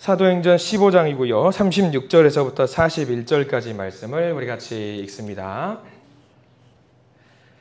사도행전 15장이고요. 36절에서부터 41절까지 말씀을 우리 같이 읽습니다.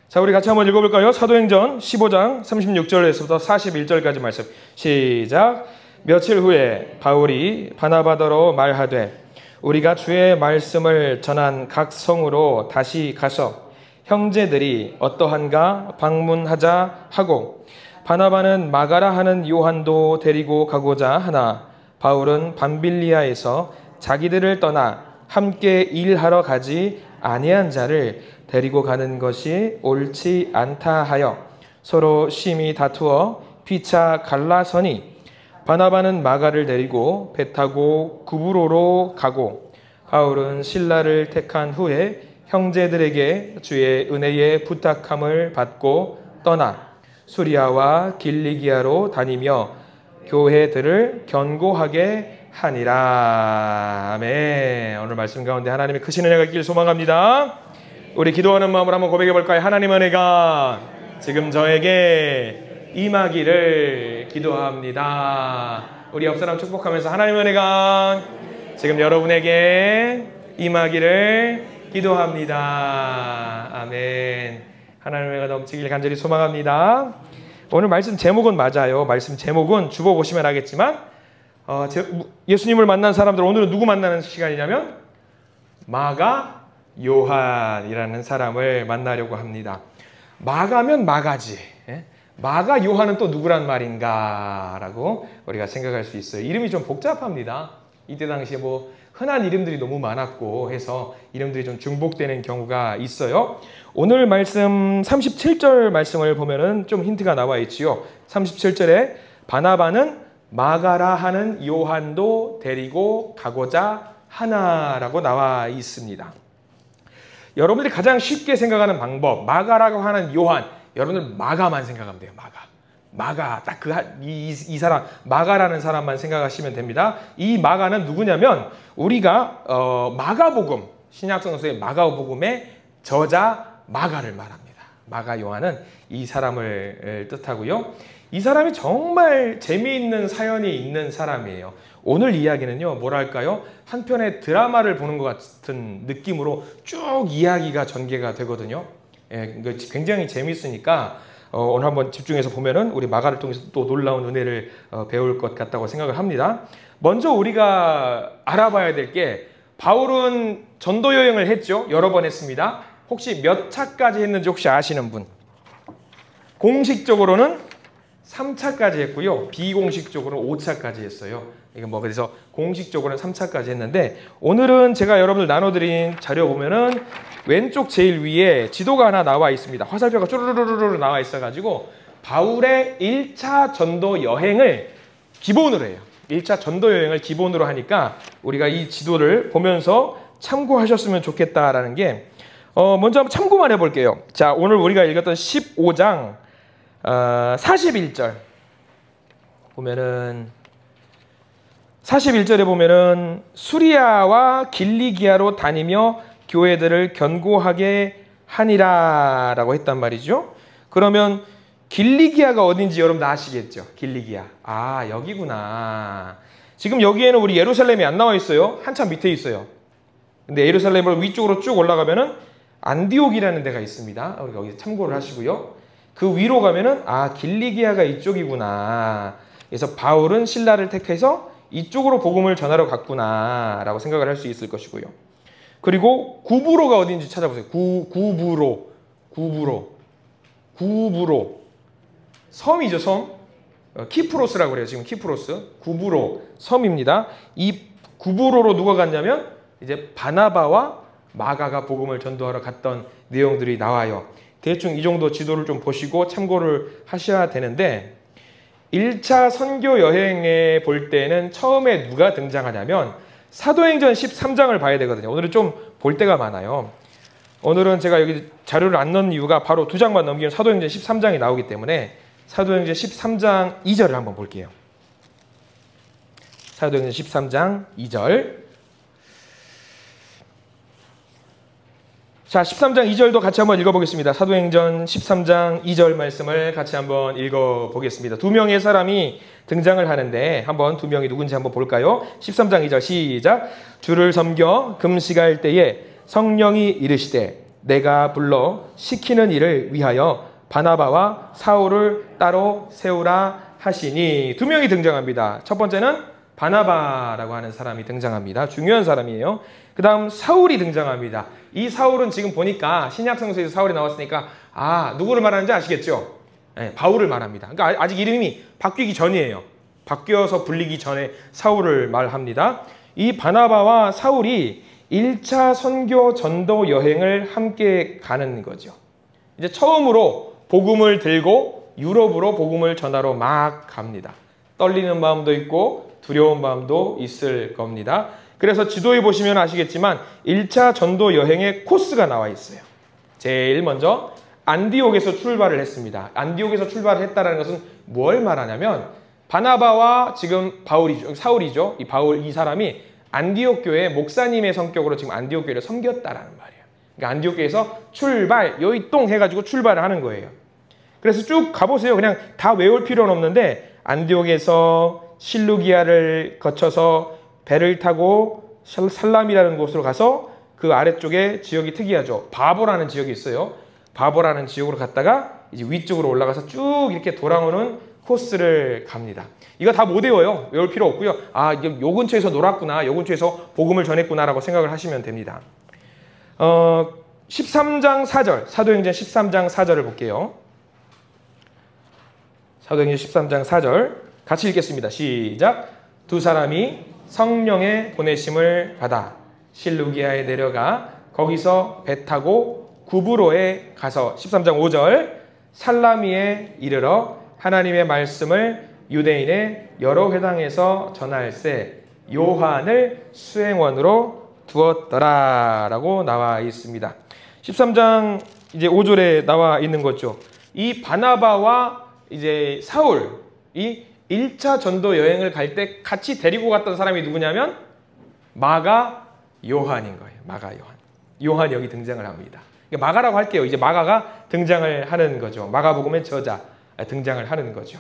자, 우리 같이 한번 읽어볼까요? 사도행전 15장 36절에서부터 41절까지 말씀. 시작. 며칠 후에 바울이 바나바더러 말하되 우리가 주의 말씀을 전한 각 성으로 다시 가서 형제들이 어떠한가 방문하자 하고, 바나바는 마가라 하는 요한도 데리고 가고자 하나 바울은 밤빌리아에서 자기들을 떠나 함께 일하러 가지 아니한 자를 데리고 가는 것이 옳지 않다 하여 서로 심히 다투어 피차 갈라서니, 바나바는 마가를 데리고 배 타고 구브로로 가고, 바울은 실라를 택한 후에 형제들에게 주의 은혜의 부탁함을 받고 떠나 수리아와 길리기아로 다니며 교회들을 견고하게 하니라. 아멘. 오늘 말씀 가운데 하나님의 크신 은혜가 있길 소망합니다. 우리 기도하는 마음으로 한번 고백해 볼까요? 하나님 은혜가 지금 저에게 임하기를 기도합니다. 우리 옆 사람 축복하면서 하나님 은혜가 지금 여러분에게 임하기를 기도합니다. 아멘. 하나님의 은혜가 넘치길 간절히 소망합니다. 오늘 말씀 제목은 맞아요. 말씀 제목은 주보 보시면 알겠지만 예수님을 만난 사람들, 오늘은 누구 만나는 시간이냐면 마가 요한이라는 사람을 만나려고 합니다. 마가면 마가지, 마가 요한은 또 누구란 말인가 라고 우리가 생각할 수 있어요. 이름이 좀 복잡합니다. 이때 당시에 흔한 이름들이 너무 많았고 해서 이름들이 좀 중복되는 경우가 있어요. 오늘 말씀 37절 말씀을 보면은 좀 힌트가 나와 있지요. 37절에 바나바는 마가라 하는 요한도 데리고 가고자 하나라고 나와 있습니다. 여러분들이 가장 쉽게 생각하는 방법, 마가라고 하는 요한, 여러분들 마가만 생각하면 돼요. 마가, 딱 이 사람, 마가라는 사람만 생각하시면 됩니다. 이 마가는 누구냐면 우리가 마가복음, 신약성서의 마가복음의 저자 마가를 말합니다. 마가 요한은 이 사람을 뜻하고요. 이 사람이 정말 재미있는 사연이 있는 사람이에요. 오늘 이야기는요, 뭐랄까요? 한 편의 드라마를 보는 것 같은 느낌으로 쭉 이야기가 전개가 되거든요. 굉장히 재미있으니까 오늘 한번 집중해서 보면은 우리 마가를 통해서 또 놀라운 은혜를 배울 것 같다고 생각을 합니다. 먼저 우리가 알아봐야 될 게, 바울은 전도 여행을 했죠. 여러 번 했습니다. 혹시 몇 차까지 했는지 혹시 아시는 분? 공식적으로는 3차까지 했고요. 비공식적으로는 5차까지 했어요. 그래서 공식적으로는 3차까지 했는데, 오늘은 제가 여러분들 나눠드린 자료 보면은 왼쪽 제일 위에 지도가 하나 나와 있습니다. 화살표가 쭈루루루루 나와 있어가지고 바울의 1차 전도 여행을 기본으로 해요. 1차 전도 여행을 기본으로 하니까 우리가 이 지도를 보면서 참고하셨으면 좋겠다라는 게, 먼저 한번 참고만 해볼게요. 자, 오늘 우리가 읽었던 15장 41절 보면은, 41절에 보면은 수리아와 길리기아로 다니며 교회들을 견고하게 하니라 라고 했단 말이죠. 그러면 길리기아가 어딘지 여러분 다 아시겠죠? 길리기아. 아, 여기구나. 지금 여기에는 우리 예루살렘이 안 나와 있어요. 한참 밑에 있어요. 근데 예루살렘을 위쪽으로 쭉 올라가면은 안디옥이라는 데가 있습니다. 우리가 여기 참고를 하시고요. 그 위로 가면은 길리기아가 이쪽이구나. 그래서 바울은 신라를 택해서 이쪽으로 복음을 전하러 갔구나 라고 생각을 할 수 있을 것이고요. 그리고 구브로가 어딘지 찾아보세요. 구브로. 섬이죠, 섬. 키프로스라고 그래요. 지금 키프로스. 구브로 섬입니다. 이 구브로로 누가 갔냐면 이제 바나바와 마가가 복음을 전도하러 갔던 내용들이 나와요. 대충 이 정도 지도를 좀 보시고 참고를 하셔야 되는데, 1차 선교 여행에 볼 때는 처음에 누가 등장하냐면 사도행전 13장을 봐야 되거든요. 오늘은 좀 볼 때가 많아요. 오늘은 제가 여기 자료를 안 넣은 이유가 바로 2장만 넘기면 사도행전 13장이 나오기 때문에 사도행전 13장 2절을 한번 볼게요. 사도행전 13장 2절. 자, 13장 2절도 같이 한번 읽어보겠습니다. 사도행전 13장 2절 말씀을 같이 한번 읽어보겠습니다. 두 명의 사람이 등장을 하는데 한번 두 명이 누군지 한번 볼까요? 13장 2절 시작. 주를 섬겨 금식할 때에 성령이 이르시되 내가 불러 시키는 일을 위하여 바나바와 사울을 따로 세우라 하시니. 두 명이 등장합니다. 첫 번째는 바나바라고 하는 사람이 등장합니다. 중요한 사람이에요. 그 다음 사울이 등장합니다. 이 사울은 지금 보니까 신약성서에서 사울이 나왔으니까 누구를 말하는지 아시겠죠? 네, 바울을 말합니다. 그러니까 아직 이름이 바뀌기 전이에요. 바뀌어서 불리기 전에 사울을 말합니다. 이 바나바와 사울이 1차 선교 전도 여행을 함께 가는 거죠. 이제 처음으로 복음을 들고 유럽으로 복음을 전하러 막 갑니다. 떨리는 마음도 있고 두려운 마음도 있을 겁니다. 그래서 지도에 보시면 아시겠지만 1차 전도 여행의 코스가 나와 있어요. 제일 먼저 안디옥에서 출발을 했습니다. 안디옥에서 출발을 했다는 것은 뭘 말하냐면 바나바와 지금 사울이죠. 이 사람이 안디옥 교회 목사님의 성격으로 지금 안디옥 교회를 섬겼다라는 말이에요. 그러니까 안디옥 교회에서 출발, 요이똥 해가지고 출발을 하는 거예요. 그래서 쭉 가보세요. 그냥 다 외울 필요는 없는데 안디옥에서 실루기아를 거쳐서 배를 타고 살람이라는 곳으로 가서 그 아래쪽에 지역이 특이하죠. 바보라는 지역이 있어요. 바보라는 지역으로 갔다가 이제 위쪽으로 올라가서 쭉 이렇게 돌아오는 코스를 갑니다. 이거 다 못 외워요. 외울 필요 없고요. 요 근처에서 놀았구나. 요 근처에서 복음을 전했구나라고 생각을 하시면 됩니다. 13장 4절, 사도행전 13장 4절을 볼게요. 사도행전 13장 4절 같이 읽겠습니다. 시작. 두 사람이 성령의 보내심을 받아 실루기아에 내려가 거기서 배 타고 구브로에 가서 13장 5절 살라미에 이르러 하나님의 말씀을 유대인의 여러 회당에서 전할세 요한을 수행원으로 두었더라 라고 나와 있습니다. 13장 이제 5절에 나와 있는 거죠. 이 바나바와 이제 사울이 1차 전도 여행을 갈 때 같이 데리고 갔던 사람이 누구냐면 마가 요한인 거예요. 마가 요한. 요한이 여기 등장을 합니다. 마가라고 할게요. 이제 마가가 등장을 하는 거죠. 마가복음의 저자 등장을 하는 거죠.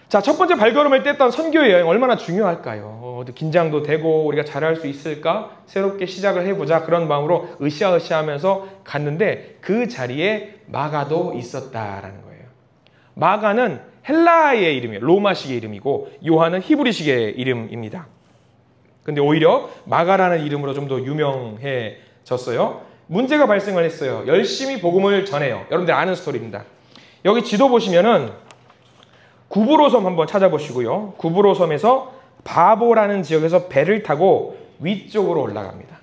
자, 첫 번째 발걸음을 뗐던 선교 여행 얼마나 중요할까요? 긴장도 되고 우리가 잘할 수 있을까? 새롭게 시작을 해보자 그런 마음으로 으쌰으쌰하면서 갔는데 그 자리에 마가도 있었다라는 거예요. 마가는 헬라의 이름이에요. 로마식의 이름이고 요한은 히브리식의 이름입니다. 근데 오히려 마가라는 이름으로 좀 더 유명해졌어요. 문제가 발생을 했어요. 열심히 복음을 전해요. 여러분들 아는 스토리입니다. 여기 지도 보시면은 구브로섬 한번 찾아보시고요. 구브로섬에서 바보라는 지역에서 배를 타고 위쪽으로 올라갑니다.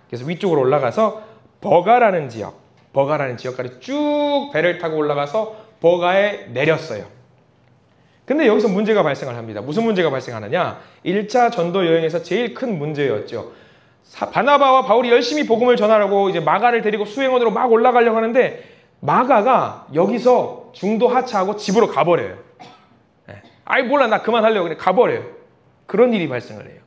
그래서 위쪽으로 올라가서 버가라는 지역까지 쭉 배를 타고 올라가서 버가에 내렸어요. 근데 여기서 문제가 발생을 합니다. 무슨 문제가 발생하느냐? 1차 전도 여행에서 제일 큰 문제였죠. 바나바와 바울이 열심히 복음을 전하라고 이제 마가를 데리고 수행원으로 막 올라가려고 하는데 마가가 여기서 중도 하차하고 집으로 가버려요. 몰라 나 그만하려고 그냥 가버려요. 그런 일이 발생을 해요.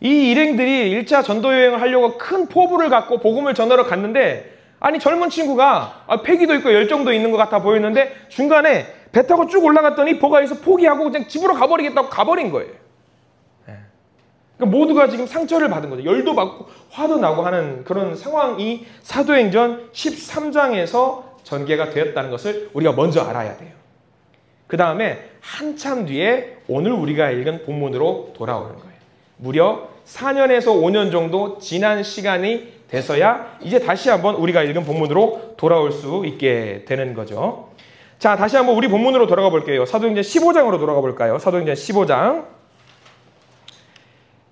이 일행들이 1차 전도 여행을 하려고 큰 포부를 갖고 복음을 전하러 갔는데 젊은 친구가 패기도 있고 열정도 있는 것 같아 보였는데 중간에 배 타고 쭉 올라갔더니 버가에서 포기하고 그냥 집으로 가버리겠다고 가버린 거예요. 그러니까 모두가 지금 상처를 받은 거죠. 열도 받고 화도 나고 하는 그런 상황이 사도행전 13장에서 전개가 되었다는 것을 우리가 먼저 알아야 돼요. 그 다음에 한참 뒤에 오늘 우리가 읽은 본문으로 돌아오는 거예요. 무려 4년에서 5년 정도 지난 시간이 돼서야 이제 다시 한번 우리가 읽은 본문으로 돌아올 수 있게 되는 거죠. 자, 다시 한번 우리 본문으로 돌아가 볼게요. 사도행전 15장으로 돌아가 볼까요? 사도행전 15장.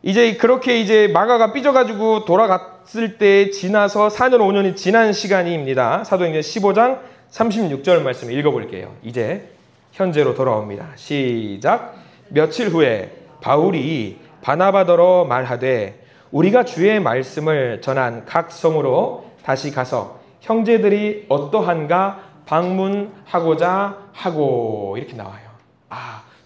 이제 그렇게 이제 마가가 삐져가지고 돌아갔을 때 지나서 4년, 5년이 지난 시간입니다. 사도행전 15장 36절 말씀 읽어볼게요. 이제 현재로 돌아옵니다. 시작. 며칠 후에 바울이 바나바더러 말하되 우리가 주의 말씀을 전한 각 성으로 다시 가서 형제들이 어떠한가 방문하고자 하고 이렇게 나와요.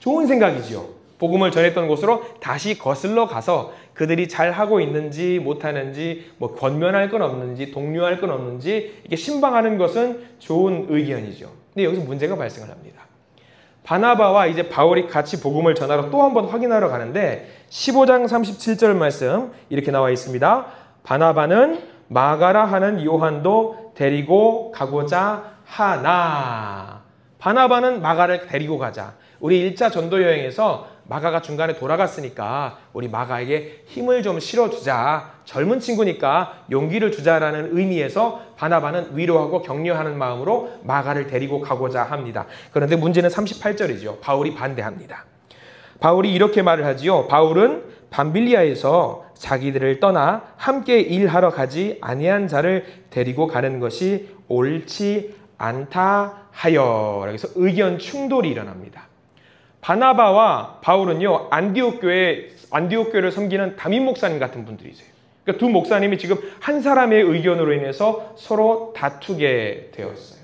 좋은 생각이지요. 복음을 전했던 곳으로 다시 거슬러 가서 그들이 잘하고 있는지 못하는지 뭐 권면할 건 없는지 독려할 건 없는지 이렇게 신방하는 것은 좋은 의견이죠. 근데 여기서 문제가 발생을 합니다. 바나바와 이제 바울이 같이 복음을 전하러 또 한 번 확인하러 가는데 15장 37절 말씀 이렇게 나와 있습니다. 바나바는 마가라 하는 요한도 데리고 가고자 하나. 바나바는 마가를 데리고 가자. 우리 1차 전도 여행에서 마가가 중간에 돌아갔으니까 우리 마가에게 힘을 좀 실어주자. 젊은 친구니까 용기를 주자라는 의미에서 바나바는 위로하고 격려하는 마음으로 마가를 데리고 가고자 합니다. 그런데 문제는 38절이죠. 바울이 반대합니다. 바울이 이렇게 말을 하지요. 바울은 밤빌리아에서 자기들을 떠나 함께 일하러 가지 아니한 자를 데리고 가는 것이 옳지 않다 하여. 그래서 의견 충돌이 일어납니다. 바나바와 바울은요, 안디옥 교회를 섬기는 담임 목사님 같은 분들이세요. 그러니까 두 목사님이 지금 한 사람의 의견으로 인해서 서로 다투게 되었어요.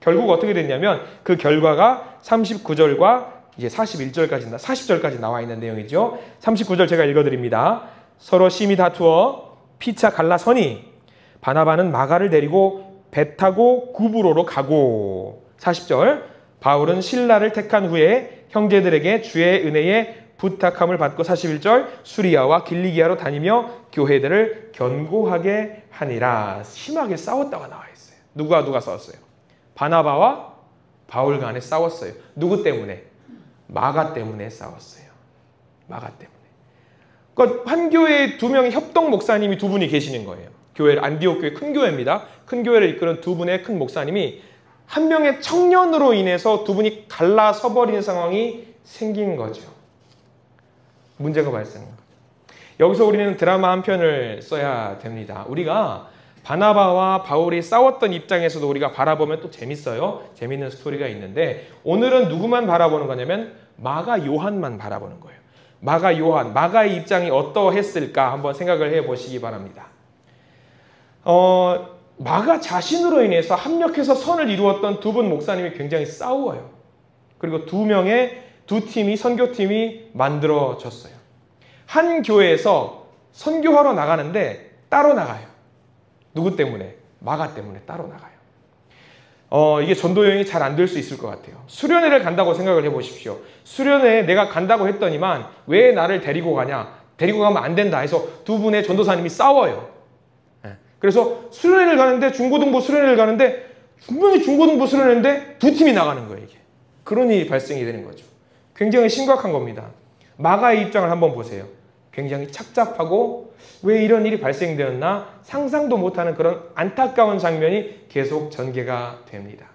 결국 어떻게 됐냐면 그 결과가 39절과 이제 40절까지 나와 있는 내용이죠. 39절 제가 읽어드립니다. 서로 심히 다투어 피차 갈라서니 바나바는 마가를 데리고 배 타고 구브로로 가고. 40절 바울은 실라를 택한 후에 형제들에게 주의 은혜에 부탁함을 받고 41절 수리아와 길리기아로 다니며 교회들을 견고하게 하니라. 심하게 싸웠다가 나와 있어요. 누가 싸웠어요? 바나바와 바울 간에 싸웠어요. 누구 때문에? 마가 때문에 싸웠어요. 마가 때문에. 그러니까 한 교회에 두 명의 협동 목사님이 두 분이 계시는 거예요. 교회 안디옥 교회 큰 교회입니다. 큰 교회를 이끄는 두 분의 큰 목사님이 한 명의 청년으로 인해서 두 분이 갈라서 버린 상황이 생긴 거죠. 문제가 발생한 거죠. 여기서 우리는 드라마 한 편을 써야 됩니다. 우리가 바나바와 바울이 싸웠던 입장에서도 우리가 바라보면 또 재밌어요. 재밌는 스토리가 있는데 오늘은 누구만 바라보는 거냐면 마가 요한만 바라보는 거예요. 마가 요한, 마가의 입장이 어떠했을까 한번 생각을 해보시기 바랍니다. 마가 자신으로 인해서 합력해서 선을 이루었던 두 분 목사님이 굉장히 싸워요. 그리고 두 팀이 선교팀이 만들어졌어요. 한 교회에서 선교하러 나가는데 따로 나가요. 누구 때문에? 마가 때문에 따로 나가요. 이게 전도 여행이 잘 안 될 수 있을 것 같아요. 수련회를 간다고 생각을 해보십시오. 수련회에 내가 간다고 했더니만 왜 나를 데리고 가냐? 데리고 가면 안 된다 해서 두 분의 전도사님이 싸워요. 그래서 수련회를 가는데 중고등부 수련회를 가는데 분명히 중고등부 수련회인데 두 팀이 나가는 거예요. 이게. 그런 일이 발생이 되는 거죠. 굉장히 심각한 겁니다. 마가의 입장을 한번 보세요. 굉장히 착잡하고 왜 이런 일이 발생되었나 상상도 못하는 그런 안타까운 장면이 계속 전개가 됩니다.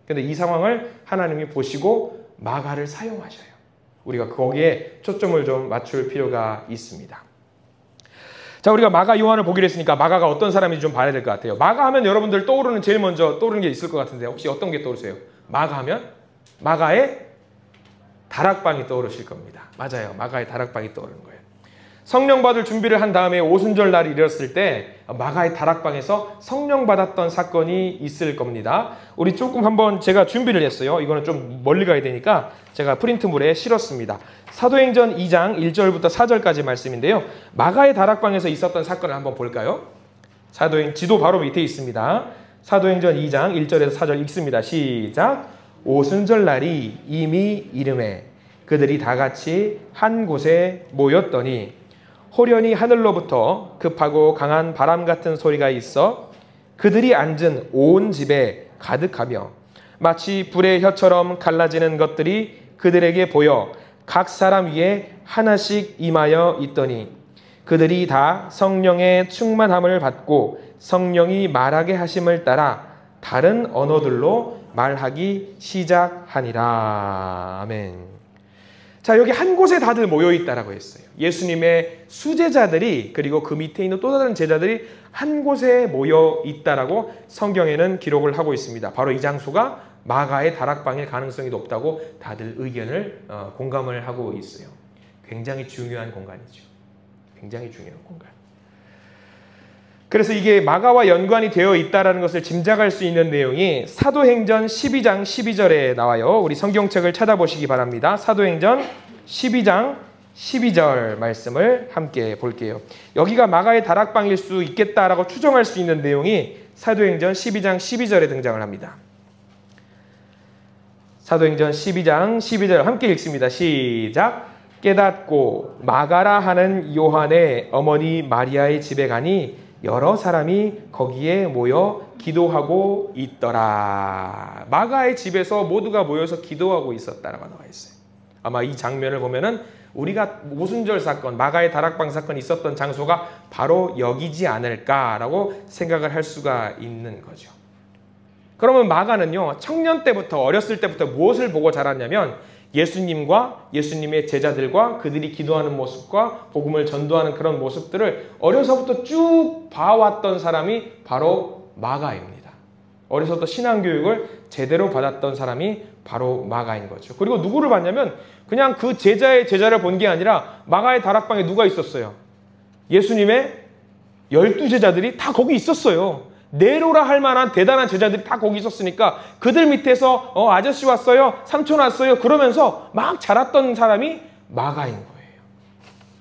그런데 이 상황을 하나님이 보시고 마가를 사용하셔요. 우리가 거기에 초점을 좀 맞출 필요가 있습니다. 자, 우리가 마가 요한을 보기로 했으니까 마가가 어떤 사람인지 좀 봐야 될 것 같아요. 마가 하면 여러분들 제일 먼저 떠오르는 게 있을 것 같은데 혹시 어떤 게 떠오르세요? 마가 하면 마가의 다락방이 떠오르실 겁니다. 맞아요. 마가의 다락방이 떠오르는 거예요. 성령 받을 준비를 한 다음에 오순절 날이 이르렀을 때 마가의 다락방에서 성령 받았던 사건이 있을 겁니다. 우리 조금 한번 제가 준비를 했어요. 이거는 좀 멀리 가야 되니까 제가 프린트물에 실었습니다. 사도행전 2장 1절부터 4절까지 말씀인데요. 마가의 다락방에서 있었던 사건을 한번 볼까요? 지도 바로 밑에 있습니다. 사도행전 2장 1절에서 4절 읽습니다. 시작. 오순절 날이 이미 이름에 그들이 다 같이 한 곳에 모였더니 호련히 하늘로부터 급하고 강한 바람 같은 소리가 있어 그들이 앉은 온 집에 가득하며 마치 불의 혀처럼 갈라지는 것들이 그들에게 보여 각 사람 위에 하나씩 임하여 있더니 그들이 다 성령의 충만함을 받고 성령이 말하게 하심을 따라 다른 언어들로 말하기 시작하니라. 아멘. 자, 여기 한 곳에 다들 모여있다라고 했어요. 예수님의 수제자들이 그리고 그 밑에 있는 또 다른 제자들이 한 곳에 모여있다라고 성경에는 기록을 하고 있습니다. 바로 이 장소가 마가의 다락방일 가능성이 높다고 다들 의견을 공감을 하고 있어요. 굉장히 중요한 공간이죠. 굉장히 중요한 공간. 그래서 이게 마가와 연관이 되어 있다는 것을 짐작할 수 있는 내용이 사도행전 12장 12절에 나와요. 우리 성경책을 찾아보시기 바랍니다. 사도행전 12장 12절 말씀을 함께 볼게요. 여기가 마가의 다락방일 수 있겠다라고 추정할 수 있는 내용이 사도행전 12장 12절에 등장을 합니다. 사도행전 12장 12절 함께 읽습니다. 시작. 깨닫고 마가라 하는 요한의 어머니 마리아의 집에 가니 여러 사람이 거기에 모여 기도하고 있더라. 마가의 집에서 모두가 모여서 기도하고 있었다라고 나와 있어요. 아마 이 장면을 보면은 우리가 오순절 사건, 마가의 다락방 사건이 있었던 장소가 바로 여기지 않을까라고 생각을 할 수가 있는 거죠. 그러면 마가는요, 청년 때부터, 어렸을 때부터 무엇을 보고 자랐냐면 예수님과 예수님의 제자들과 그들이 기도하는 모습과 복음을 전도하는 그런 모습들을 어려서부터 쭉 봐왔던 사람이 바로 마가입니다. 어려서부터 신앙교육을 제대로 받았던 사람이 바로 마가인 거죠. 그리고 누구를 봤냐면 그냥 그 제자의 제자를 본 게 아니라 마가의 다락방에 누가 있었어요? 예수님의 12제자들이 다 거기 있었어요. 네로라 할 만한 대단한 제자들이 다 거기 있었으니까 그들 밑에서 아저씨 왔어요, 삼촌 왔어요 그러면서 막 자랐던 사람이 마가인 거예요.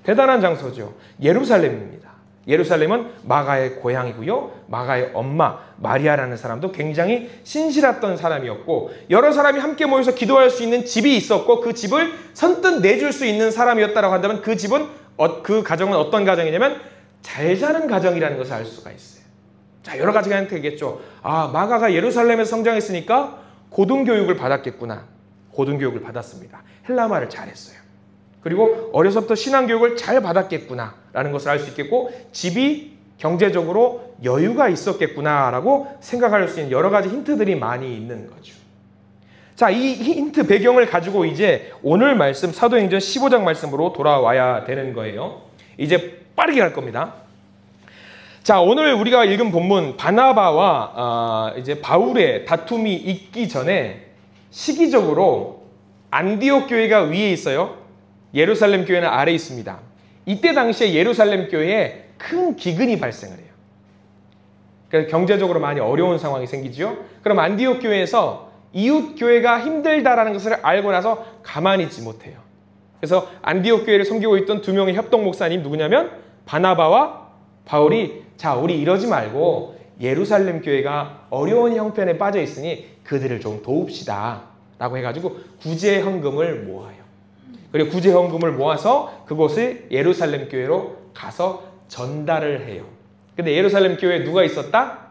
대단한 장소죠. 예루살렘입니다. 예루살렘은 마가의 고향이고요. 마가의 엄마 마리아라는 사람도 굉장히 신실했던 사람이었고 여러 사람이 함께 모여서 기도할 수 있는 집이 있었고 그 집을 선뜻 내줄 수 있는 사람이었다고 한다면 그 집은 그 가정은 어떤 가정이냐면 잘 사는 가정이라는 것을 알 수가 있어요. 자, 여러 가지가 되겠죠. 아, 마가가 예루살렘에서 성장했으니까 고등교육을 받았겠구나. 고등교육을 받았습니다. 헬라말을 잘했어요. 그리고 어려서부터 신앙교육을 잘 받았겠구나 라는 것을 알 수 있겠고 집이 경제적으로 여유가 있었겠구나 라고 생각할 수 있는 여러 가지 힌트들이 많이 있는 거죠. 자, 이 힌트 배경을 가지고 이제 오늘 말씀 사도행전 15장 말씀으로 돌아와야 되는 거예요. 이제 빠르게 갈 겁니다. 자, 오늘 우리가 읽은 본문 바나바와 이제 바울의 다툼이 있기 전에 시기적으로 안디옥 교회가 위에 있어요. 예루살렘 교회는 아래에 있습니다. 이때 당시에 예루살렘 교회에 큰 기근이 발생을 해요. 그래서 경제적으로 많이 어려운 상황이 생기죠. 그럼 안디옥 교회에서 이웃 교회가 힘들다라는 것을 알고 나서 가만히 있지 못해요. 그래서 안디옥 교회를 섬기고 있던 두 명의 협동 목사님 누구냐면 바나바와 바울이 자, 우리 이러지 말고 예루살렘 교회가 어려운 형편에 빠져 있으니 그들을 좀 도웁시다 라고 해가지고 구제 헌금을 모아요. 그리고 구제 헌금을 모아서 그곳을 예루살렘 교회로 가서 전달을 해요. 근데 예루살렘 교회에 누가 있었다?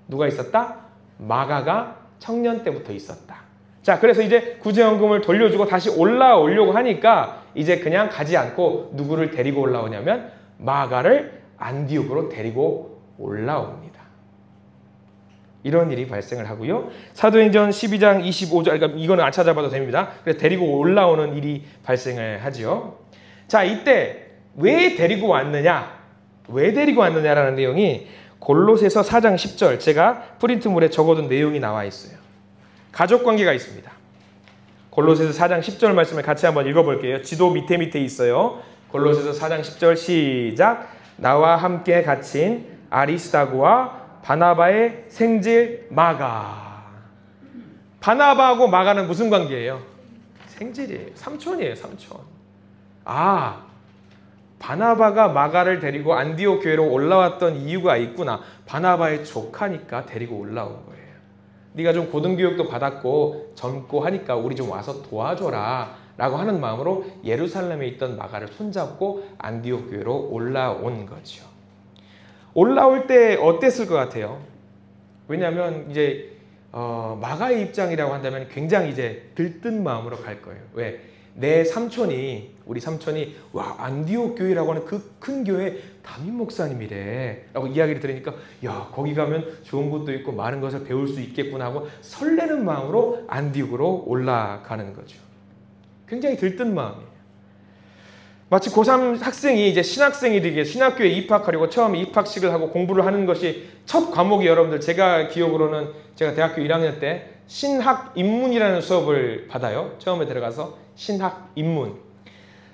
누가 있었다? 마가가 청년 때부터 있었다. 자, 그래서 이제 구제 헌금을 돌려주고 다시 올라오려고 하니까 이제 그냥 가지 않고 누구를 데리고 올라오냐면 마가를 안디옥으로 데리고 올라옵니다. 이런 일이 발생을 하고요. 사도행전 12장 25절, 그러니까 이거는 안 찾아봐도 됩니다. 그래서 데리고 올라오는 일이 발생을 하죠. 자, 이때 왜 데리고 왔느냐? 왜 데리고 왔느냐라는 내용이 골로새서 4장 10절, 제가 프린트물에 적어둔 내용이 나와 있어요. 가족 관계가 있습니다. 골로새서 4장 10절 말씀을 같이 한번 읽어볼게요. 지도 밑에 있어요. 골로새서 4장 10절 시작. 나와 함께 갇힌 아리스다고와 바나바의 생질 마가. 바나바하고 마가는 무슨 관계예요? 생질이에요. 삼촌이에요. 삼촌. 아, 바나바가 마가를 데리고 안디옥 교회로 올라왔던 이유가 있구나. 바나바의 조카니까 데리고 올라온 거예요. 네가 좀 고등교육도 받았고 젊고 하니까 우리 좀 와서 도와줘라 라고 하는 마음으로 예루살렘에 있던 마가를 손잡고 안디옥 교회로 올라온 거죠. 올라올 때 어땠을 것 같아요? 왜냐하면 이제 마가의 입장이라고 한다면 굉장히 이제 들뜬 마음으로 갈 거예요. 왜? 내 삼촌이, 우리 삼촌이 와, 안디옥 교회라고 하는 그 큰 교회 담임 목사님이래 라고 이야기를 들으니까 야, 거기 가면 좋은 것도 있고 많은 것을 배울 수 있겠구나 하고 설레는 마음으로 안디옥으로 올라가는 거죠. 굉장히 들뜬 마음이에요. 마치 고3 학생이 이제 신학생이 되게 신학교에 입학하려고 처음 입학식을 하고 공부를 하는 것이 첫 과목이 여러분들 제가 기억으로는 제가 대학교 1학년 때 신학인문이라는 수업을 받아요. 처음에 들어가서 신학인문.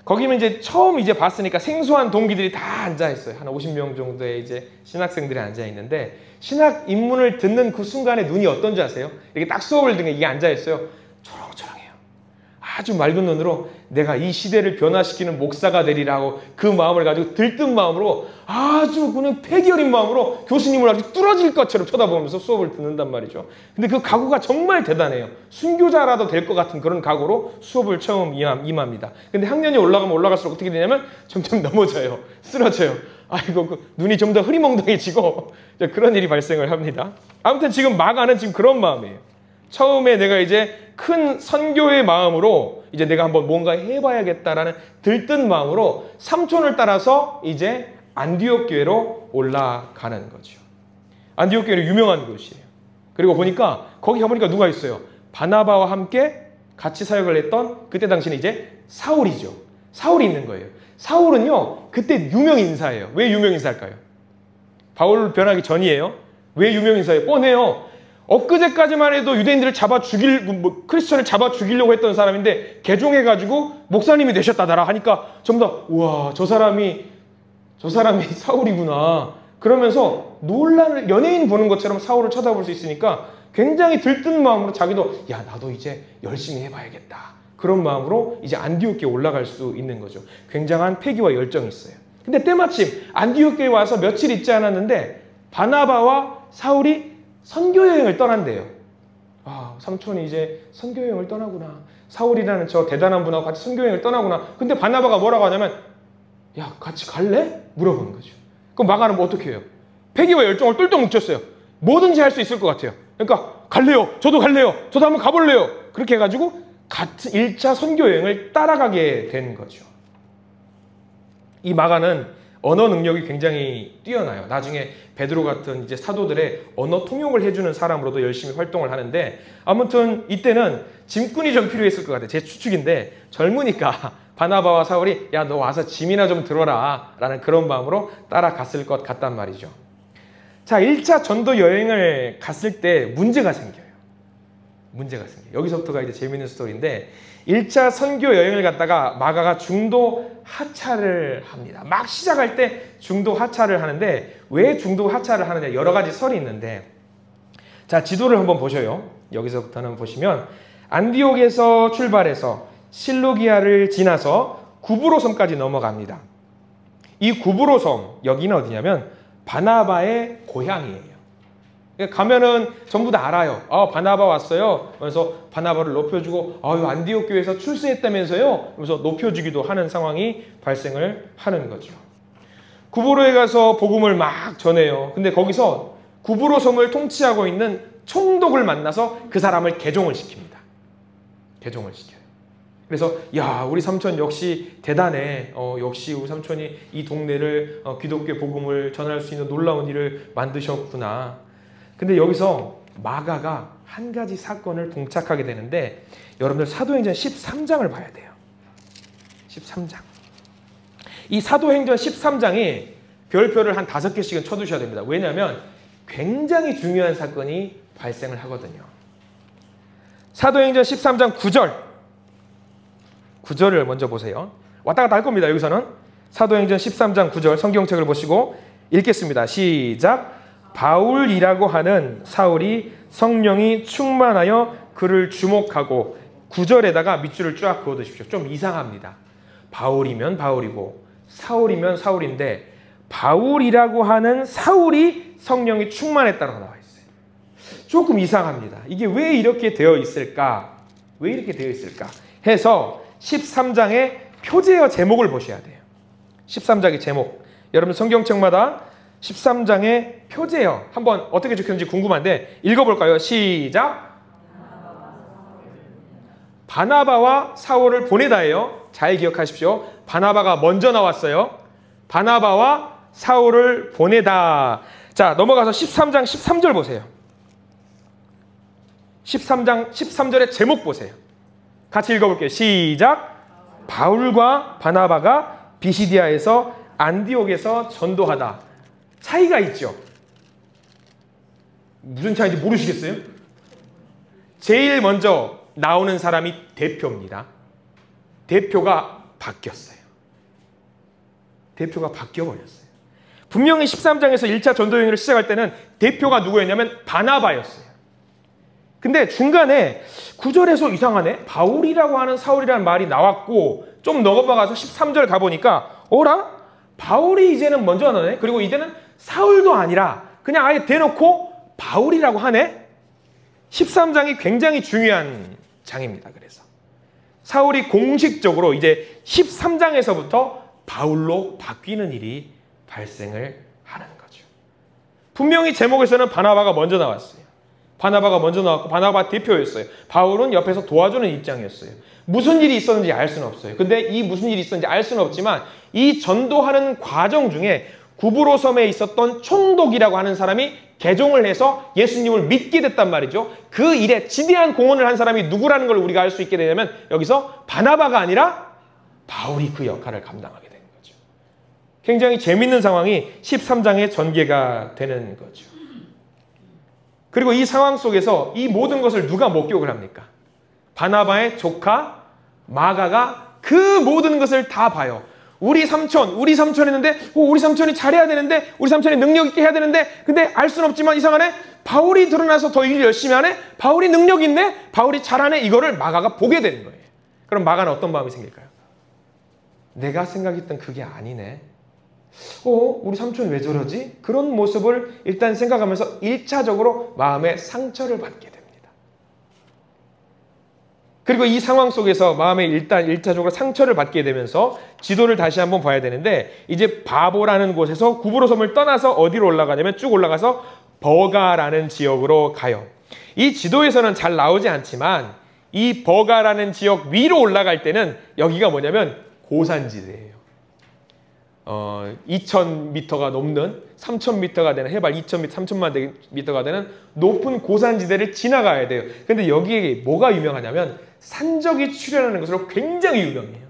거기면 이제 처음 이제 봤으니까 생소한 동기들이 다 앉아 있어요. 한 50명 정도의 이제 신학생들이 앉아 있는데 신학인문을 듣는 그 순간에 눈이 어떤지 아세요? 이렇게 딱 수업을 듣는 게 이게 앉아 있어요. 초롱초롱해요. 아주 맑은 눈으로 내가 이 시대를 변화시키는 목사가 되리라고 그 마음을 가지고 들뜬 마음으로 아주 그냥 패기 어린 마음으로 교수님을 아주 뚫어질 것처럼 쳐다보면서 수업을 듣는단 말이죠. 근데 그 각오가 정말 대단해요. 순교자라도 될 것 같은 그런 각오로 수업을 처음 임합니다. 근데 학년이 올라가면 올라갈수록 어떻게 되냐면 점점 넘어져요. 쓰러져요. 아이고, 눈이 좀 더 흐리멍덩해지고 그런 일이 발생을 합니다. 아무튼 지금 마가는 지금 그런 마음이에요. 처음에 내가 이제 큰 선교의 마음으로 이제 내가 한번 뭔가 해봐야겠다라는 들뜬 마음으로 삼촌을 따라서 이제 안디옥 교회로 올라가는 거죠. 안디옥 교회는 유명한 곳이에요. 그리고 보니까 거기 가보니까 누가 있어요? 바나바와 함께 같이 사역을 했던 그때 당시는 이제 사울이죠. 사울이 있는 거예요. 사울은요 그때 유명 인사예요. 왜 유명 인사일까요? 바울 변하기 전이에요. 왜 유명 인사예요? 뻔해요. 엊그제까지만 해도 유대인들을 크리스천을 잡아 죽이려고 했던 사람인데 개종해가지고 목사님이 되셨다더라 하니까 전부 다 우와 저 사람이 사울이구나 그러면서 논란을 연예인 보는 것처럼 사울을 쳐다볼 수 있으니까 굉장히 들뜬 마음으로 자기도 야 나도 이제 열심히 해봐야겠다 그런 마음으로 이제 안디옥에 올라갈 수 있는 거죠. 굉장한 패기와 열정이 있어요. 근데 때마침 안디옥에 와서 며칠 있지 않았는데 바나바와 사울이 선교여행을 떠난대요. 아, 삼촌이 이제 선교여행을 떠나구나. 사울이라는 저 대단한 분하고 같이 선교여행을 떠나구나. 근데 바나바가 뭐라고 하냐면 야, 같이 갈래? 물어보는 거죠. 그럼 마가는 뭐 어떻게 해요? 패기와 열정을 똘똘 뭉쳤어요. 뭐든지 할 수 있을 것 같아요. 그러니까 갈래요. 저도 갈래요. 저도 한번 가볼래요. 그렇게 해가지고 같은 1차 선교여행을 따라가게 된 거죠. 이 마가는 언어 능력이 굉장히 뛰어나요. 나중에 베드로 같은 이제 사도들의 언어 통역을 해주는 사람으로도 열심히 활동을 하는데 아무튼 이때는 짐꾼이 좀 필요했을 것 같아요. 제 추측인데 젊으니까 바나바와 사울이 야 너 와서 짐이나 좀 들어라 라는 그런 마음으로 따라갔을 것 같단 말이죠. 자 1차 전도 여행을 갔을 때 문제가 생겨요. 여기서부터가 이제 재밌는 스토리인데 1차 선교 여행을 갔다가 마가가 중도 하차를 합니다. 막 시작할 때 중도 하차를 하는데 왜 중도 하차를 하느냐 여러 가지 설이 있는데 자 지도를 한번 보셔요. 여기서부터는 보시면 안디옥에서 출발해서 실루기아를 지나서 구브로 섬까지 넘어갑니다. 이 구브로 섬 여기는 어디냐면 바나바의 고향이에요. 가면은 전부 다 알아요. 아, 바나바 왔어요. 그래서 바나바를 높여주고 아유 안디옥 교회에서 출세했다면서요. 그래서 높여주기도 하는 상황이 발생을 하는 거죠. 구브로에 가서 복음을 막 전해요. 근데 거기서 구브로 섬을 통치하고 있는 총독을 만나서 그 사람을 개종을 시킵니다. 개종을 시켜요. 그래서 야 우리 삼촌 역시 대단해. 역시 우리 삼촌이 이 동네를 기독교 복음을 전할 수 있는 놀라운 일을 만드셨구나. 근데 여기서 마가가 한 가지 사건을 봉착하게 되는데 여러분들 사도행전 13장을 봐야 돼요. 13장. 이 사도행전 13장이 별표를 한 5개씩은 쳐두셔야 됩니다. 왜냐하면 굉장히 중요한 사건이 발생을 하거든요. 사도행전 13장 9절을 먼저 보세요. 왔다 갔다 할 겁니다. 여기서는 사도행전 13장 9절 성경책을 보시고 읽겠습니다. 시작. 바울이라고 하는 사울이 성령이 충만하여 그를 주목하고 9절에다가 밑줄을 쫙 그어두십시오. 좀 이상합니다. 바울이면 바울이고 사울이면 사울인데 바울이라고 하는 사울이 성령이 충만했다고 나와 있어요. 조금 이상합니다. 이게 왜 이렇게 되어 있을까? 왜 이렇게 되어 있을까? 해서 13장의 표제어 제목을 보셔야 돼요. 13장의 제목. 여러분 성경책마다 13장의 표제어 한번 어떻게 적혔는지 궁금한데 읽어볼까요? 시작. 바나바와 사울을 보내다예요. 잘 기억하십시오. 바나바가 먼저 나왔어요. 바나바와 사울을 보내다. 자 넘어가서 13장 13절 보세요. 13장 13절의 제목 보세요. 같이 읽어볼게요. 시작. 바울과 바나바가 비시디아에서 안디옥에서 전도하다. 차이가 있죠. 무슨 차이인지 모르시겠어요? 제일 먼저 나오는 사람이 대표입니다. 대표가 바뀌었어요. 대표가 바뀌어버렸어요. 분명히 13장에서 1차 전도여행을 시작할 때는 대표가 누구였냐면 바나바였어요. 근데 중간에 9절에서 이상하네. 바울이라고 하는 사울이라는 말이 나왔고 좀 넘어가서 13절 가보니까 어라? 바울이 이제는 먼저 나네. 그리고 이제는 사울도 아니라 그냥 아예 대놓고 바울이라고 하네. 13장이 굉장히 중요한 장입니다. 그래서 사울이 공식적으로 이제 13장에서부터 바울로 바뀌는 일이 발생을 하는 거죠. 분명히 제목에서는 바나바가 먼저 나왔어요. 바나바가 먼저 나왔고 바나바 대표였어요. 바울은 옆에서 도와주는 입장이었어요. 무슨 일이 있었는지 알 수는 없어요. 근데 이 무슨 일이 있었는지 알 수는 없지만 이 전도하는 과정 중에 구브로 섬에 있었던 총독이라고 하는 사람이 개종을 해서 예수님을 믿게 됐단 말이죠. 그 일에 지대한 공헌을 한 사람이 누구라는 걸 우리가 알 수 있게 되냐면 여기서 바나바가 아니라 바울이 그 역할을 감당하게 되는 거죠. 굉장히 재밌는 상황이 13장에 전개가 되는 거죠. 그리고 이 상황 속에서 이 모든 것을 누가 목격을 합니까? 바나바의 조카 마가가 그 모든 것을 다 봐요. 우리 삼촌 했는데 우리 삼촌이 잘해야 되는데 우리 삼촌이 능력 있게 해야 되는데 근데 알 수는 없지만 이상하네. 바울이 드러나서 더 일 열심히 하네. 바울이 능력 있네. 바울이 잘하네. 이거를 마가가 보게 되는 거예요. 그럼 마가는 어떤 마음이 생길까요? 내가 생각했던 그게 아니네. 우리 삼촌 왜 저러지? 그런 모습을 일단 생각하면서 1차적으로 마음의 상처를 받게 됩니다. 그리고 이 상황 속에서 마음에 일단 1차적으로 상처를 받게 되면서 지도를 다시 한번 봐야 되는데 이제 바보라는 곳에서 구브로 섬을 떠나서 어디로 올라가냐면 쭉 올라가서 버가라는 지역으로 가요. 이 지도에서는 잘 나오지 않지만 이 버가라는 지역 위로 올라갈 때는 여기가 뭐냐면 고산지대예요. 2,000m가 넘는 3,000m가 되는 해발 2,000m, 3,000만 m가 되는 높은 고산지대를 지나가야 돼요. 근데 여기에 뭐가 유명하냐면 산적이 출현하는 것으로 굉장히 유명해요.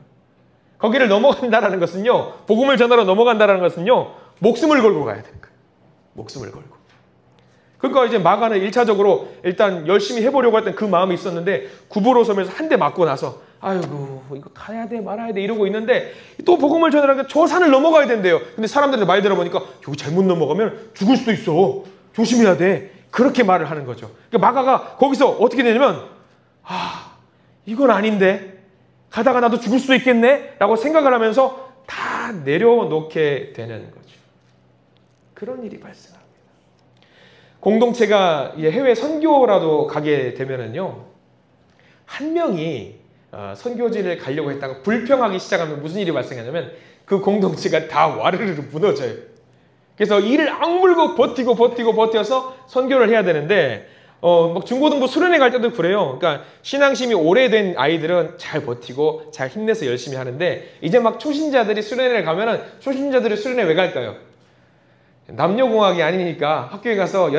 거기를 넘어간다는 것은요. 복음을 전하러 넘어간다는 것은요. 목숨을 걸고 가야 되는 거예요. 목숨을 걸고. 그러니까 이제 마가는 1차적으로 일단 열심히 해보려고 했던 그 마음이 있었는데 구브로 섬에서 한 대 맞고 나서 아이고 이거 가야 돼 말아야 돼 이러고 있는데 또 복음을 전하려니까 저 산을 넘어가야 된대요. 근데 사람들이 말 들어보니까 여기 잘못 넘어가면 죽을 수도 있어. 조심해야 돼. 그렇게 말을 하는 거죠. 그러니까 마가가 거기서 어떻게 되냐면 이건 아닌데 가다가 나도 죽을 수도 있겠네 라고 생각을 하면서 다 내려놓게 되는 거죠. 그런 일이 발생합니다. 공동체가 해외 선교라도 가게 되면은요, 한 명이 선교지를 가려고 했다가 불평하기 시작하면 무슨 일이 발생하냐면 그 공동체가 다 와르르 무너져요. 그래서 이를 악물고 버텨서 선교를 해야 되는데 막 중고등부 수련회 갈 때도 그래요. 그러니까 신앙심이 오래된 아이들은 잘 버티고 잘 힘내서 열심히 하는데 이제 막 초신자들이 수련회를 가면은 초신자들이 수련회 왜 갈까요? 남녀공학이 아니니까 학교에 가서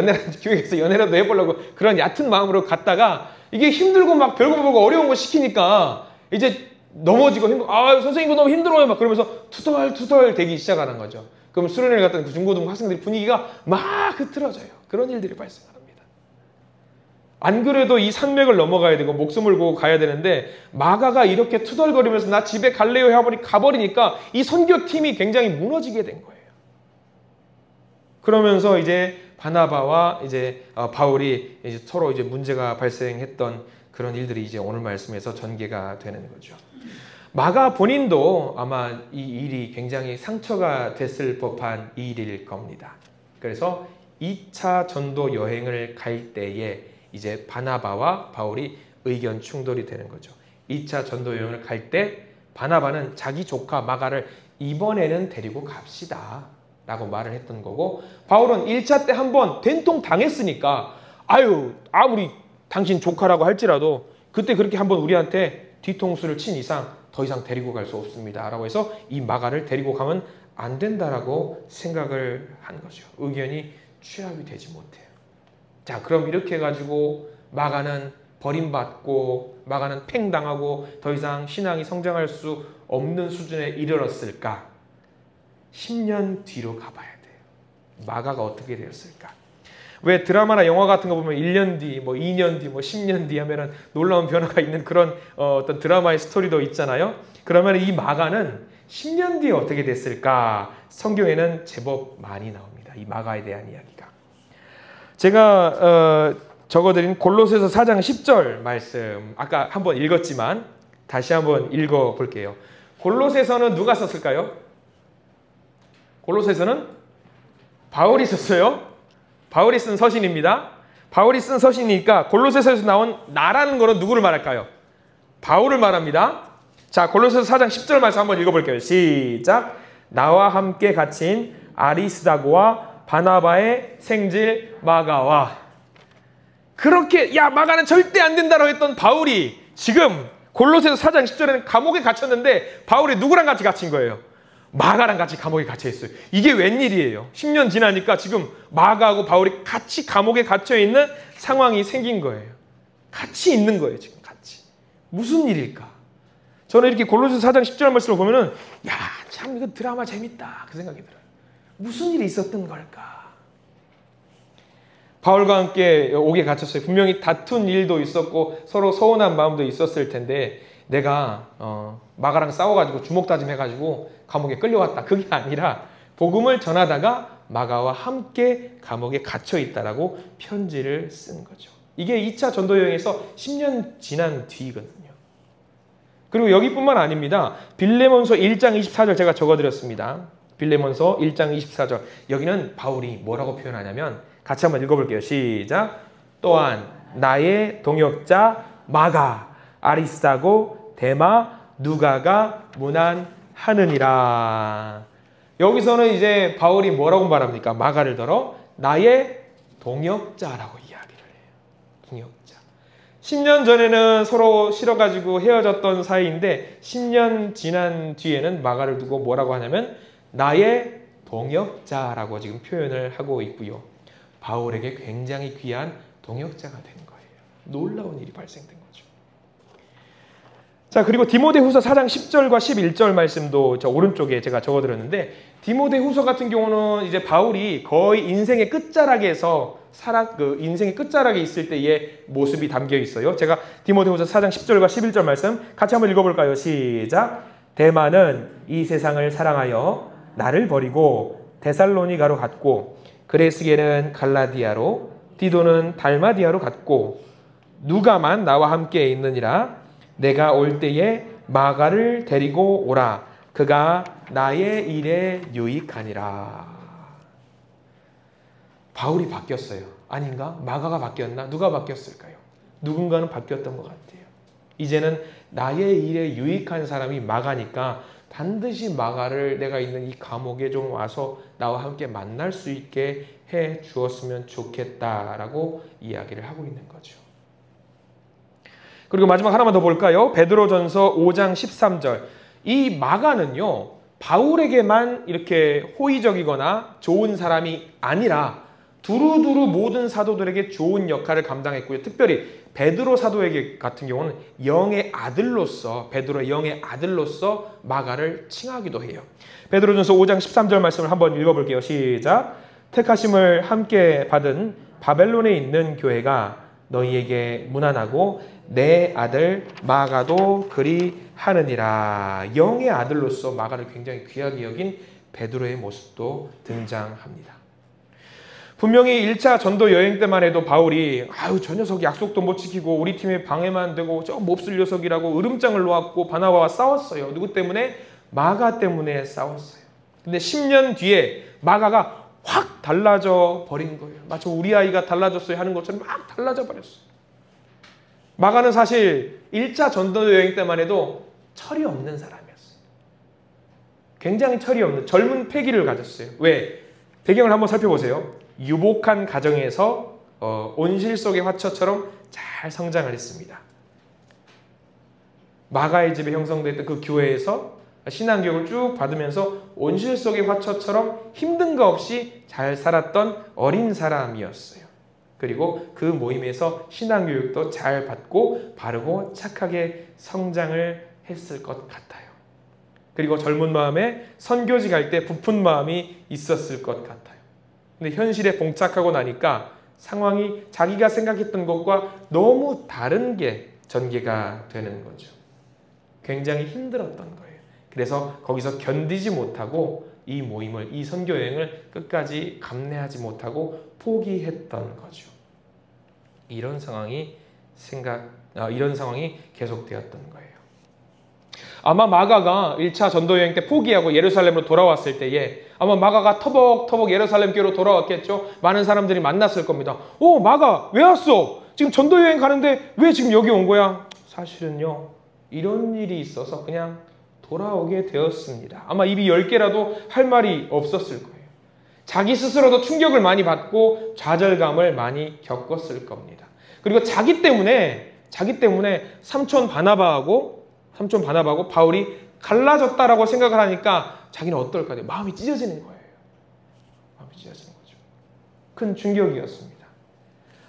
교회에서 연애라도 해보려고 그런 얕은 마음으로 갔다가 이게 힘들고 막 별거 어려운 거 시키니까 이제 넘어지고 선생님 이거 너무 힘들어요 막 그러면서 투덜 대기 시작하는 거죠. 그럼 수련회를 갔던 그 중고등부 학생들 분위기가 막 흐트러져요. 그런 일들이 발생합니다. 안 그래도 이 산맥을 넘어가야 되고 목숨을 걸고 가야 되는데 마가가 이렇게 투덜거리면서 나 집에 갈래요 하고 가버리니까 이 선교팀이 굉장히 무너지게 된 거예요. 그러면서 이제 바나바와 이제 바울이 이제 서로 이제 문제가 발생했던 그런 일들이 이제 오늘 말씀에서 전개가 되는 거죠. 마가 본인도 아마 이 일이 굉장히 상처가 됐을 법한 일일 겁니다. 그래서 2차 전도 여행을 갈 때에 이제 바나바와 바울이 의견 충돌이 되는 거죠. 2차 전도 여행을 갈 때 바나바는 자기 조카 마가를 이번에는 데리고 갑시다 라고 말을 했던 거고, 바울은 1차 때 한번 된통 당했으니까 아무리 당신 조카라고 할지라도 그때 그렇게 한번 우리한테 뒤통수를 친 이상 더 이상 데리고 갈 수 없습니다 라고 해서 이 마가를 데리고 가면 안 된다라고 생각을 한 거죠. 의견이 취합이 되지 못해요. 자, 그럼 이렇게 해가지고 마가는 버림받고 마가는 팽당하고 더 이상 신앙이 성장할 수 없는 수준에 이르렀을까? 10년 뒤로 가봐야 돼요. 마가가 어떻게 되었을까? 왜 드라마나 영화 같은 거 보면 1년 뒤, 2년 뒤, 10년 뒤 하면은 놀라운 변화가 있는 그런 어떤 드라마의 스토리도 있잖아요. 그러면 이 마가는 10년 뒤에 어떻게 됐을까? 성경에는 제법 많이 나옵니다. 이 마가에 대한 이야기가. 제가 적어드린 골로새서 4장 10절 말씀 아까 한번 읽었지만 다시 한번 읽어볼게요. 골로새서는 누가 썼을까요? 골로새서는 바울이 썼어요. 바울이 쓴 서신입니다. 바울이 쓴 서신이니까 골로새서에서 나온 나라는 거는 누구를 말할까요? 바울을 말합니다. 자, 골로새서 4장 10절 말씀 한번 읽어볼게요. 시작. 나와 함께 갇힌 아리스다고와 바나바의 생질 마가와. 그렇게 야 마가는 절대 안 된다고 했던 바울이 지금 골로새서 4장 10절에는 감옥에 갇혔는데 바울이 누구랑 같이 갇힌 거예요? 마가랑 같이 감옥에 갇혀 있어요. 이게 웬일이에요? 10년 지나니까 지금 마가하고 바울이 같이 감옥에 갇혀 있는 상황이 생긴 거예요. 같이 있는 거예요, 지금 같이. 무슨 일일까? 저는 이렇게 골로새서 4장 10절 말씀을 보면은 야, 참 이거 드라마 재밌다 그 생각이 들어요. 무슨 일이 있었던 걸까? 바울과 함께 옥에 갇혔어요. 분명히 다툰 일도 있었고 서로 서운한 마음도 있었을 텐데 내가 마가랑 싸워가지고 주먹다짐해가지고 감옥에 끌려왔다. 그게 아니라 복음을 전하다가 마가와 함께 감옥에 갇혀있다라고 편지를 쓴 거죠. 이게 2차 전도 여행에서 10년 지난 뒤거든요. 그리고 여기뿐만 아닙니다. 빌레몬서 1장 24절 제가 적어드렸습니다. 빌레몬서 1장 24절. 여기는 바울이 뭐라고 표현하냐면 같이 한번 읽어볼게요. 시작. 또한 나의 동역자 마가, 아리스다고, 데마, 누가가 문안하느니라. 여기서는 이제 바울이 뭐라고 말합니까? 마가를 들어 나의 동역자라고 이야기를 해요. 동역자. 10년 전에는 서로 싫어가지고 헤어졌던 사이인데 10년 지난 뒤에는 마가를 두고 뭐라고 하냐면 나의 동역자라고 지금 표현을 하고 있고요. 바울에게 굉장히 귀한 동역자가 된 거예요. 놀라운 일이 발생된 거죠. 자, 그리고 디모데후서 4장 10절과 11절 말씀도 저 오른쪽에 제가 적어드렸는데 디모데후서 같은 경우는 이제 바울이 거의 인생의 끝자락에서 인생의 끝자락에 있을 때의 모습이 담겨 있어요. 제가 디모데후서 4장 10절과 11절 말씀 같이 한번 읽어볼까요? 시작. 데마는 이 세상을 사랑하여 나를 버리고 데살로니가로 갔고 그레스게는 갈라디아로 디도는 달마디아로 갔고 누가만 나와 함께 있느니라. 내가 올 때에 마가를 데리고 오라. 그가 나의 일에 유익하니라. 바울이 바뀌었어요. 아닌가? 마가가 바뀌었나? 누가 바뀌었을까요? 누군가는 바뀌었던 것 같아요. 이제는 나의 일에 유익한 사람이 마가니까 반드시 마가를 내가 있는 이 감옥에 좀 와서 나와 함께 만날 수 있게 해 주었으면 좋겠다라고 이야기를 하고 있는 거죠. 그리고 마지막 하나만 더 볼까요? 베드로전서 5장 13절. 이 마가는요, 바울에게만 이렇게 호의적이거나 좋은 사람이 아니라 두루두루 모든 사도들에게 좋은 역할을 감당했고요. 특별히 베드로 사도에게 같은 경우는 영의 아들로서, 베드로의 영의 아들로서 마가를 칭하기도 해요. 베드로전서 5장 13절 말씀을 한번 읽어볼게요. 시작. 택하심을 함께 받은 바벨론에 있는 교회가 너희에게 문안하고 내 아들 마가도 그리 하느니라. 영의 아들로서 마가를 굉장히 귀하게 여긴 베드로의 모습도 등장합니다. 분명히 1차 전도 여행 때만 해도 바울이 저 녀석 약속도 못 지키고 우리 팀에 방해만 되고 저 몹쓸 녀석이라고 으름장을 놓았고 바나바와 싸웠어요. 누구 때문에? 마가 때문에 싸웠어요. 근데 10년 뒤에 마가가 확 달라져 버린 거예요. 마치 우리 아이가 달라졌어요 하는 것처럼 막 달라져 버렸어요. 마가는 사실 1차 전도 여행 때만 해도 철이 없는 사람이었어요. 굉장히 철이 없는 젊은 패기를 가졌어요. 왜? 배경을 한번 살펴보세요. 유복한 가정에서 온실 속의 화초처럼 잘 성장을 했습니다. 마가의 집에 형성됐던 그 교회에서 신앙교육을 쭉 받으면서 온실 속의 화초처럼 힘든 거 없이 잘 살았던 어린 사람이었어요. 그리고 그 모임에서 신앙교육도 잘 받고 바르고 착하게 성장을 했을 것 같아요. 그리고 젊은 마음에 선교지 갈 때 부푼 마음이 있었을 것 같아요. 근데 현실에 봉착하고 나니까 상황이 자기가 생각했던 것과 너무 다른 게 전개가 되는 거죠. 굉장히 힘들었던 거예요. 그래서 거기서 견디지 못하고 이 모임을, 이 선교여행을 끝까지 감내하지 못하고 포기했던 거죠. 이런 상황이 계속되었던 거예요. 아마 마가가 1차 전도 여행 때 포기하고 예루살렘으로 돌아왔을 때에 아마 마가가 터벅터벅 예루살렘교로 돌아왔겠죠. 많은 사람들이 만났을 겁니다. 마가 왜 왔어? 지금 전도 여행 가는데 왜 지금 여기 온 거야? 사실은요, 이런 일이 있어서 그냥 돌아오게 되었습니다. 아마 입이 10개라도 할 말이 없었을 거예요. 자기 스스로도 충격을 많이 받고 좌절감을 많이 겪었을 겁니다. 그리고 자기 때문에 삼촌 바나바하고 바울이 갈라졌다라고 생각을 하니까 자기는 어떨까요? 마음이 찢어지는 거예요. 마음이 찢어지는 거죠. 큰 충격이었습니다.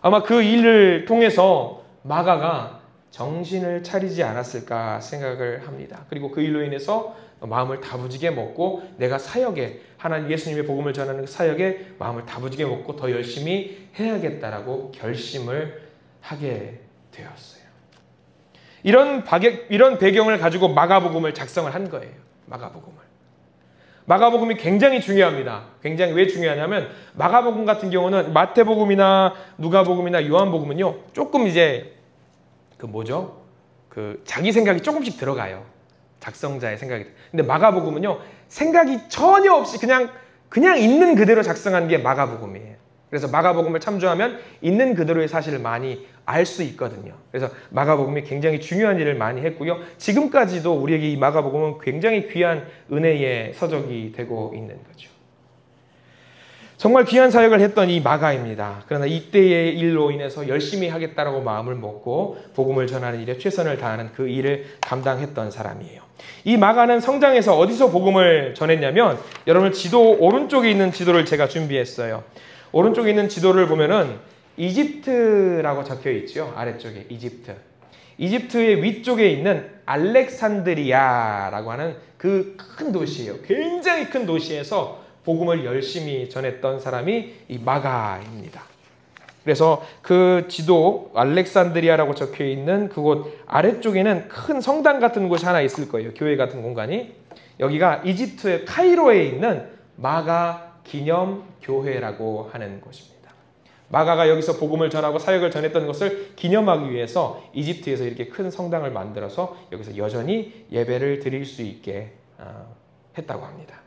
아마 그 일을 통해서 마가가 정신을 차리지 않았을까 생각을 합니다. 그리고 그 일로 인해서 마음을 다부지게 먹고 내가 사역에, 하나님 예수님의 복음을 전하는 사역에 마음을 다부지게 먹고 더 열심히 해야겠다라고 결심을 하게 되었어요. 이런 배경을 가지고 마가복음을 작성을 한 거예요. 마가복음이 굉장히 중요합니다. 굉장히 왜 중요하냐면 마가복음 같은 경우는 마태복음이나 누가복음이나 요한복음은요, 조금 이제 자기 생각이 조금씩 들어가요. 작성자의 생각이. 근데 마가복음은요, 생각이 전혀 없이 그냥 있는 그대로 작성한 게 마가복음이에요. 그래서 마가복음을 참조하면 있는 그대로의 사실을 많이 알 수 있거든요. 그래서 마가복음이 굉장히 중요한 일을 많이 했고요. 지금까지도 우리에게 이 마가복음은 굉장히 귀한 은혜의 서적이 되고 있는 거죠. 정말 귀한 사역을 했던 이 마가입니다. 그러나 이때의 일로 인해서 열심히 하겠다라고 마음을 먹고 복음을 전하는 일에 최선을 다하는 그 일을 감당했던 사람이에요. 이 마가는 성장해서 어디서 복음을 전했냐면, 여러분 오른쪽에 있는 지도를 제가 준비했어요. 오른쪽에 있는 지도를 보면은 이집트라고 적혀 있죠. 아래쪽에 이집트의 위쪽에 있는 알렉산드리아라고 하는 그 큰 도시예요. 굉장히 큰 도시에서 복음을 열심히 전했던 사람이 이 마가입니다. 그래서 그 지도 알렉산드리아라고 적혀 있는 그곳 아래쪽에는 큰 성당 같은 곳이 하나 있을 거예요. 교회 같은 공간이. 여기가 이집트의 카이로에 있는 마가 기념교회라고 하는 곳입니다. 마가가 여기서 복음을 전하고 사역을 전했던 것을 기념하기 위해서 이집트에서 이렇게 큰 성당을 만들어서 여기서 여전히 예배를 드릴 수 있게 했다고 합니다.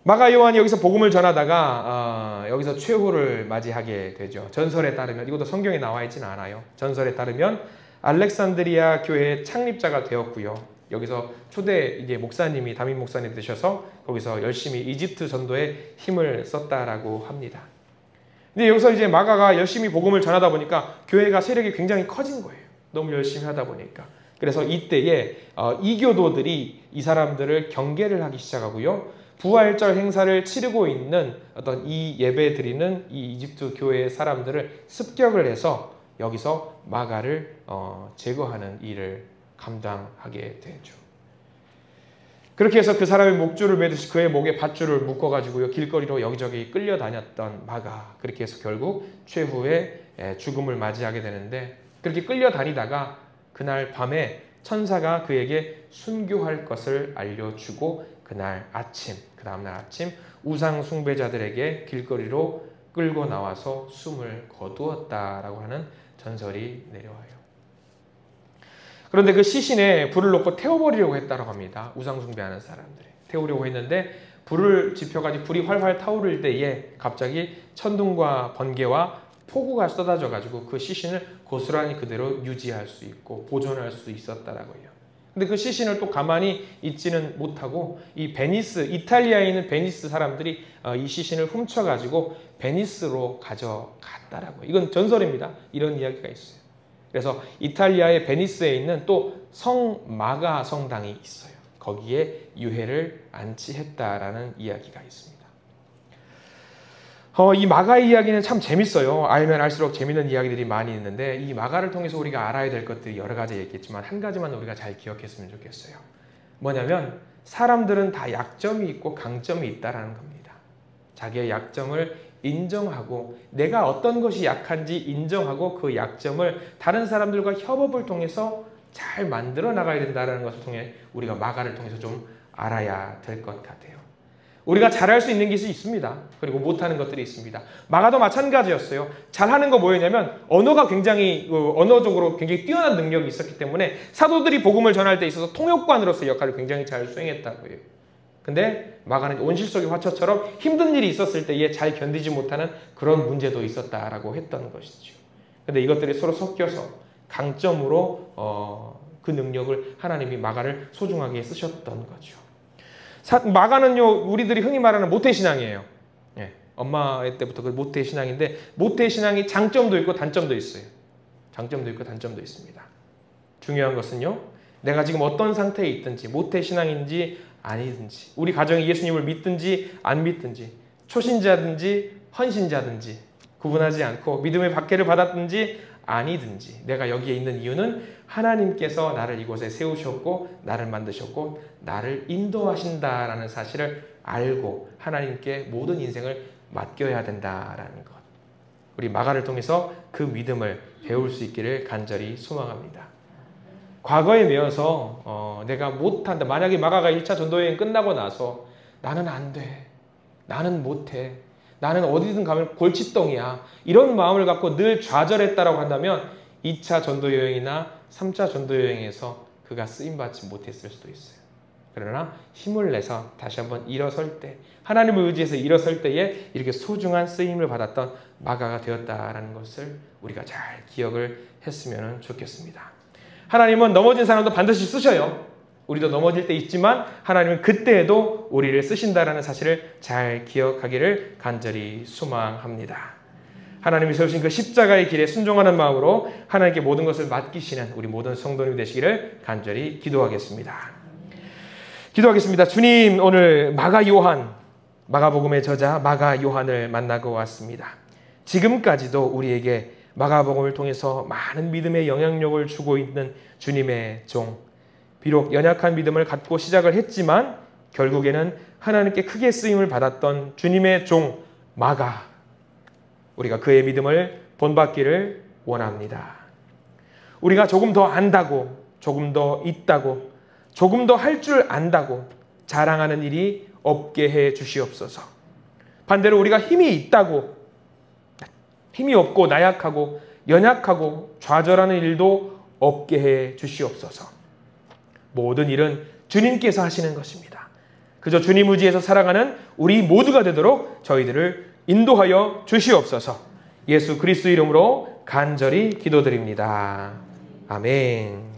마가 요한이 여기서 복음을 전하다가 여기서 최후를 맞이하게 되죠. 전설에 따르면, 이것도 성경에 나와 있지는 않아요. 전설에 따르면 알렉산드리아 교회의 창립자가 되었고요. 여기서 초대 목사님이 담임 목사님 되셔서 거기서 열심히 이집트 전도에 힘을 썼다라고 합니다. 근데 여기서 이제 마가가 열심히 복음을 전하다 보니까 교회가 세력이 굉장히 커진 거예요. 너무 열심히 하다 보니까. 그래서 이때에 이교도들이 이 사람들을 경계를 하기 시작하고요. 부활절 행사를 치르고 있는 어떤 이 예배 드리는 이 이집트 교회의 사람들을 습격을 해서 여기서 마가를 제거하는 일을 감당하게 되죠. 그렇게 해서 그 사람의 목줄을 매듯이 그의 목에 밧줄을 묶어가지고요, 길거리로 여기저기 끌려다녔던 마가, 그렇게 해서 결국 최후의 죽음을 맞이하게 되는데, 그렇게 끌려다니다가 그날 밤에 천사가 그에게 순교할 것을 알려주고 그 다음날 아침 우상 숭배자들에게 길거리로 끌고 나와서 숨을 거두었다라고 하는 전설이 내려와요. 그런데 그 시신에 불을 놓고 태워버리려고 했다고 합니다. 우상 숭배하는 사람들이 태우려고 했는데, 불을 지펴가지고 불이 활활 타오를 때에 갑자기 천둥과 번개와 폭우가 쏟아져 가지고 그 시신을 고스란히 그대로 유지할 수 있고 보존할 수 있었다라고 해요. 근데 그 시신을 또 가만히 있지는 못하고 이탈리아에 있는 베니스 사람들이 이 시신을 훔쳐가지고 베니스로 가져갔다라고. 이건 전설입니다. 이런 이야기가 있어요. 그래서 이탈리아의 베니스에 있는 또 성마가 성당이 있어요. 거기에 유해를 안치했다라는 이야기가 있습니다. 이 마가의 이야기는 참 재밌어요. 알면 알수록 재밌는 이야기들이 많이 있는데, 이 마가를 통해서 우리가 알아야 될 것들이 여러 가지 있겠지만 한 가지만 우리가 잘 기억했으면 좋겠어요. 뭐냐면 사람들은 다 약점이 있고 강점이 있다라는 겁니다. 자기의 약점을 인정하고 내가 어떤 것이 약한지 인정하고 그 약점을 다른 사람들과 협업을 통해서 잘 만들어 나가야 된다는 것을 통해 우리가 마가를 통해서 좀 알아야 될 것 같아요. 우리가 잘할 수 있는 것이 있습니다. 그리고 못하는 것들이 있습니다. 마가도 마찬가지였어요. 잘하는 거 뭐였냐면 언어가 굉장히 언어적으로 굉장히 뛰어난 능력이 있었기 때문에 사도들이 복음을 전할 때 있어서 통역관으로서의 역할을 굉장히 잘 수행했다고 해요. 근데 마가는 온실 속의 화초처럼 힘든 일이 있었을 때에 잘 견디지 못하는 그런 문제도 있었다라고 했던 것이죠. 근데 이것들이 서로 섞여서 강점으로 그 능력을 하나님이 마가를 소중하게 쓰셨던 거죠. 마가는요, 우리들이 흔히 말하는 모태신앙이에요. 예, 엄마 때부터 그 모태신앙인데, 모태신앙이 장점도 있고 단점도 있어요. 장점도 있고 단점도 있습니다. 중요한 것은요, 내가 지금 어떤 상태에 있든지, 모태신앙인지 아니든지, 우리 가정이 예수님을 믿든지 안 믿든지, 초신자든지 헌신자든지 구분하지 않고 믿음의 박해를 받았든지 아니든지, 내가 여기에 있는 이유는 하나님께서 나를 이곳에 세우셨고 나를 만드셨고 나를 인도하신다라는 사실을 알고 하나님께 모든 인생을 맡겨야 된다라는 것. 우리 마가를 통해서 그 믿음을 배울 수 있기를 간절히 소망합니다. 과거에 매여서 내가 못한다. 만약에 마가가 1차 전도여행 끝나고 나서 나는 안 돼. 나는 못해. 나는 어디든 가면 골칫덩이야. 이런 마음을 갖고 늘 좌절했다라고 한다면 2차 전도여행이나 3차 전도여행에서 그가 쓰임받지 못했을 수도 있어요. 그러나 힘을 내서 다시 한번 일어설 때, 하나님을 의지해서 일어설 때에 이렇게 소중한 쓰임을 받았던 마가가 되었다라는 것을 우리가 잘 기억을 했으면 좋겠습니다. 하나님은 넘어진 사람도 반드시 쓰셔요. 우리도 넘어질 때 있지만 하나님은 그때에도 우리를 쓰신다라는 사실을 잘 기억하기를 간절히 소망합니다. 하나님이 세우신 그 십자가의 길에 순종하는 마음으로 하나님께 모든 것을 맡기시는 우리 모든 성도님 되시기를 간절히 기도하겠습니다. 기도하겠습니다. 주님, 오늘 마가복음의 저자 마가 요한을 만나고 왔습니다. 지금까지도 우리에게 마가복음을 통해서 많은 믿음의 영향력을 주고 있는 주님의 종, 비록 연약한 믿음을 갖고 시작을 했지만 결국에는 하나님께 크게 쓰임을 받았던 주님의 종 마가, 우리가 그의 믿음을 본받기를 원합니다. 우리가 조금 더 안다고, 조금 더 있다고, 조금 더 할 줄 안다고 자랑하는 일이 없게 해 주시옵소서. 반대로 우리가 힘이 있다고, 힘이 없고 나약하고 연약하고 좌절하는 일도 없게 해 주시옵소서. 모든 일은 주님께서 하시는 것입니다. 그저 주님 의지에서 살아가는 우리 모두가 되도록 저희들을 인도하여 주시옵소서. 예수 그리스도 이름으로 간절히 기도드립니다. 아멘.